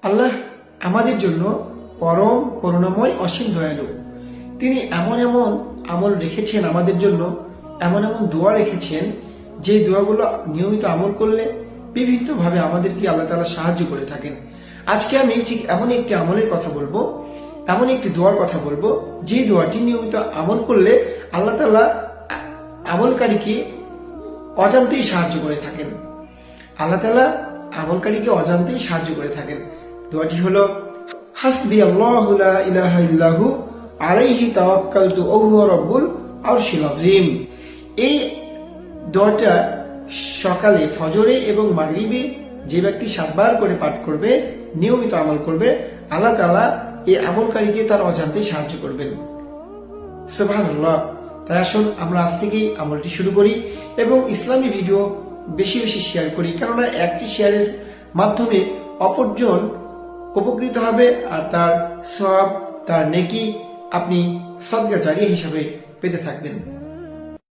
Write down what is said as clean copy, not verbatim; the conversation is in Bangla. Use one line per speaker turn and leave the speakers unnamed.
আল্লাহ আমাদের জন্য পরম করুণাময়, অসীম দয়ালু। তিনি এমন এমন আমল রেখেছেন আমাদের জন্য, এমন এমন দোয়া রেখেছেন যে দোয়াগুলো নিয়মিত আমল করলে বিভিন্নভাবে আমাদেরকে আল্লাহ তাআলা সাহায্য করে থাকেন। আজকে আমি ঠিক এমন একটি আমলের কথা বলবো, এমন একটি দোয়ার কথা বলবো যে দোয়াটি নিয়মিত আমল করলে আল্লাহ তাআলা আমলকারীকে অজান্তেই সাহায্য করে থাকেন। আল্লাহ তাআলা আমলকারীকে অজান্তেই সাহায্য করে থাকেন। দোয়াটি হলো হাসবি আল্লাহু লা ইলাহা ইল্লাহু আলাইহি তাওয়াক্কালতু ওয়া হুয়া রাব্বুল আরশিল আযীম। এই দোয়াটা সকালে ফজরে এবং মাগরিবে যে ব্যক্তি 7 বার করে পাঠ করবে, নিয়মিত আমল করবে, আল্লাহ তাআলা এই আমলকারীকে তার অজান্তেই সাহায্য করবেন। সুবহানাল্লাহ। তাই আসুন আমরা আজ থেকেই আমলটি শুরু করি এবং ইসলামী ভিডিও বেশি বেশি শেয়ার করি, কেননা একটি শেয়ারের মাধ্যমে অপরজন উপকৃত হবে আর তার সওয়াব, তার নেকি আপনি সদকা জারিয়া হিসাবে পেতে থাকবেন।